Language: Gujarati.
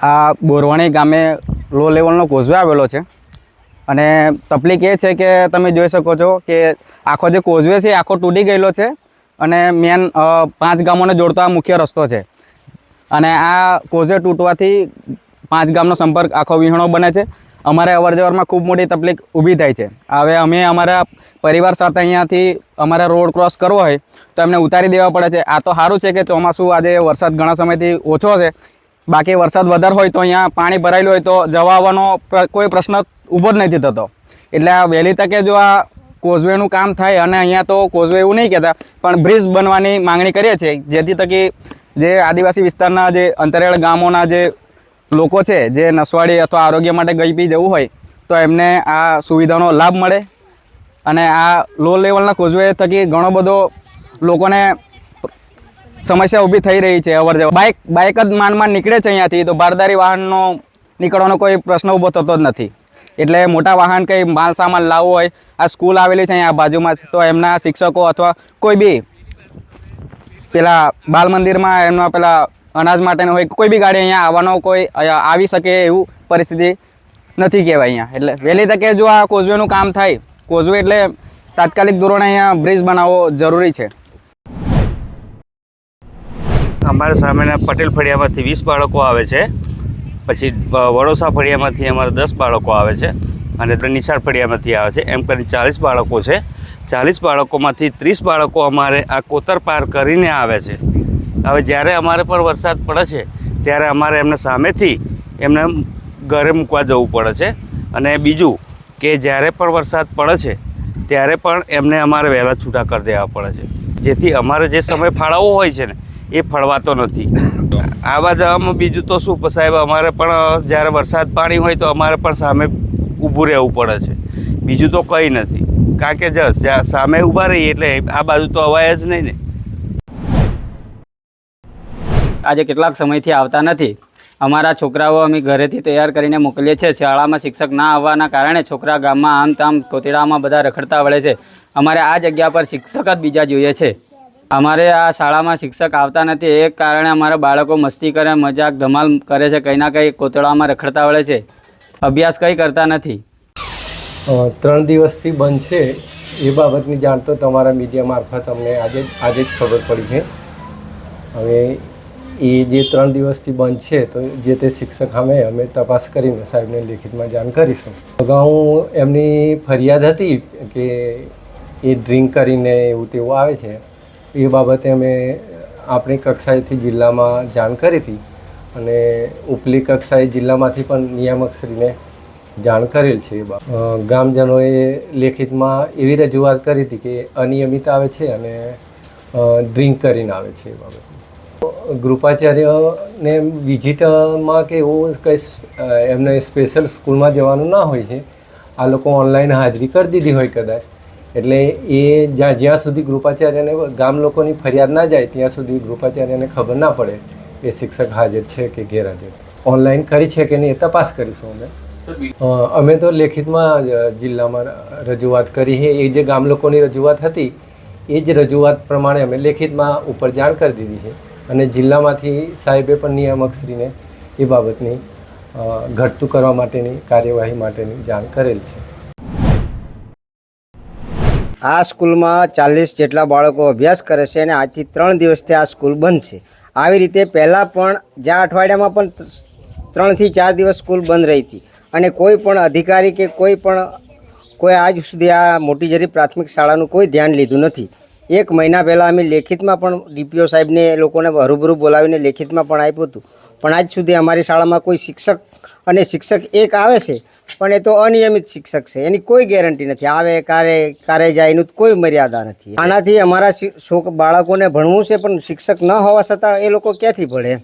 આ બોરવાણી ગામે લો લેવલનો કોઝવે આવેલો છે અને તકલીફ એ છે કે તમે જોઈ શકો છો કે આખો જે કોઝવે છે આખો તૂટી ગયેલો છે અને મેન 5 ગામોને જોડતો આ મુખ્ય રસ્તો છે અને આ કોઝવે તૂટવાથી 5 ગામનો સંપર્ક આખો વિહોણો બને છે। અમારે અવરજવરમાં ખૂબ મોટી તકલીફ ઊભી થાય છે। હવે અમે અમારા પરિવાર સાથે અહીંયાથી અમારે રોડ ક્રોસ કરવો હોય તો એમને ઉતારી દેવા પડે છે। આ તો સારું છે કે ચોમાસું આજે વરસાદ ઘણા સમયથી ઓછો છે, બાકી વરસાદ વધારે હોય તો અહીંયા પાણી ભરાયેલું હોય તો જવા આવવાનો કોઈ પ્રશ્ન ઊભો જ નથી થતો। એટલે આ વહેલી તકે જો આ કોઝવેનું કામ થાય અને અહીંયા તો કોઝવે એવું નહીં કહેતા પણ બ્રિજ બનવાની માંગણી કરીએ છીએ, જેથી તકે જે આદિવાસી વિસ્તારના જે અંતરિયાળ ગામોના જે લોકો છે જે નસવાડી અથવા આરોગ્ય માટે ગઈ બી જવું હોય તો એમને આ સુવિધાનો લાભ મળે અને આ લો લેવલના કોઝવે થકી ઘણો બધો લોકોને સમસ્યા ઊભી થઈ રહી છે। અવર જવર બાઇક જ માંડ નીકળે છે અહીંયાથી તો બારદારી વાહનનો નીકળવાનો કોઈ પ્રશ્ન ઊભો થતો જ નથી। એટલે મોટા વાહન કંઈ માલ સામાન લાવવો હોય, આ સ્કૂલ આવેલી છે અહીંયા બાજુમાં જ, તો એમના શિક્ષકો અથવા કોઈ બી પેલા બાલ મંદિરમાં એમના પેલા અનાજ માટેનો હોય કોઈ બી ગાડી અહીંયા આવવાનો કોઈ આવી શકે એવું પરિસ્થિતિ નથી કહેવાય અહીંયા। એટલે વહેલી તકે જો આ કોઝવેનું કામ થાય, કોઝવે એટલે તાત્કાલિક ધોરણે અહીંયા બ્રિજ બનાવવો જરૂરી છે। અમારા સામેના પટેલ ફળિયામાંથી 20 બાળકો આવે છે, પછી વડોસા ફળિયામાંથી અમારે 10 બાળકો આવે છે અને નિશાળ ફળિયામાંથી આવે છે, એમ કરી 40 બાળકો છે। 40 બાળકોમાંથી 30 બાળકો અમારે આ કોતર પાર કરીને આવે છે। હવે જ્યારે અમારે પર વરસાદ પડે છે ત્યારે અમારે એમને સામેથી એમને ઘરે મૂકવા જવું પડે છે અને બીજું કે જ્યારે પણ વરસાદ પડે છે ત્યારે પણ એમને અમારે વહેલા છૂટા કરી દેવા પડે છે, જેથી અમારે જે સમય ફાળવવો હોય છે ને એ ફળવાતો નથી। આવા જવામાં બીજું તો શું સાહેબ, અમારે પણ જ્યારે વરસાદ પાણી હોય તો અમારે પણ સામે ઊભું રહેવું પડે છે, બીજું તો કંઈ નથી। કારણ કે જસ સામે ઊભા રહીએ એટલે આ બાજુ તો અવાય જ નહીં ને। આજે કેટલાક સમયથી આવતા નથી। અમારા છોકરાઓ અમે ઘરેથી તૈયાર કરીને મોકલીએ છીએ। શાળામાં શિક્ષક ના આવવાના કારણે છોકરા ગામમાં આમ તામ કોતેડામાં બધા રખડતા વળે છે। અમારે આ જગ્યા પર શિક્ષક જ બીજા જોઈએ છે। અમારે આ શાળામાં શિક્ષક આવતા નથી, એ કારણે અમારા બાળકો મસ્તી કરે, મજાક ધમાલ કરે છે, કંઈ ના કંઈ કોતરવામાં રખડતા વળે છે, અભ્યાસ કંઈ કરતા નથી. 3 દિવસથી બંધ છે એ બાબતની જાણ તો તમારા મીડિયા મારફત અમને આજે જ ખબર પડી છે. હવે એ જે 3 દિવસથી બંધ છે તો જે તે શિક્ષક સામે અમે તપાસ કરીને સાહેબને લેખિતમાં જાણ કરીશું. અગાઉ એમની ફરિયાદ હતી કે એ ડ્રિંક કરીને એવું તેવું આવે છે, એ બાબતે અમે આપણી કક્ષાએથી જિલ્લામાં જાણ કરી હતી અને ઉપલી કક્ષાએ જિલ્લામાંથી પણ નિયામકશ્રીને જાણ કરેલ છે. ગામજનોએ લેખિતમાં એવી રજૂઆત કરી હતી કે અનિયમિત આવે છે અને ડ્રિંક કરીને આવે છે. એ બાબતે ગૃપાચાર્યને વિઝિટમાં કે એવું કંઈ એમને સ્પેશિયલ સ્કૂલમાં જવાનું ના હોય છે, આ લોકો ઓનલાઈન હાજરી કરી દીધી હોય કદાચ, એટલે એ જ્યાં સુધી ગૃપાચાર્યને ગામ લોકોની ફરિયાદ ના જાય ત્યાં સુધી ગૃપાચાર્યને ખબર ના પડે એ શિક્ષક હાજર છે કે ગેરહાજર. ઓનલાઈન કરી છે કે નહીં એ તપાસ કરીશું અમે તો લેખિતમાં જિલ્લામાં રજૂઆત કરી છે. એ જે ગામ લોકોની રજૂઆત હતી એ જ રજૂઆત પ્રમાણે અમે લેખિતમાં ઉપર જાણ કરી દીધી છે અને જિલ્લામાંથી સાહેબે પણ નિયામકશ્રીને એ બાબતની ઘટતું કરવા માટેની કાર્યવાહી માટેની જાણ કરેલ છે. આ સ્કૂલમાં 40 જેટલા બાળકો અભ્યાસ કરે છે અને આજથી 3 દિવસથી આ સ્કૂલ બંધ છે. આવી રીતે પહેલાં પણ જ્યાં અઠવાડિયામાં પણ 3 થી 4 દિવસ સ્કૂલ બંધ રહી હતી અને કોઈ પણ અધિકારી કે કોઈ આજ સુધી આ મોટી ઝરી પ્રાથમિક શાળાનું કોઈ ધ્યાન લીધું નથી. 1 મહિના પહેલાં અમે લેખિતમાં પણ ડીપીઓ સાહેબને એ લોકોને હરૂબરૂ બોલાવીને લેખિતમાં પણ આપ્યું હતું, પણ આજ સુધી અમારી શાળામાં કોઈ શિક્ષક અને શિક્ષક એક આવે છે પણ એ તો અનિયમિત શિક્ષક છે, એની કોઈ ગેરંટી નથી. આવે કારે જાય એનું કોઈ મર્યાદા નથી. આનાથી અમારા બાળકોને ભણવું છે પણ શિક્ષક ન હોવા છતાં એ લોકો ક્યાંથી ભણે?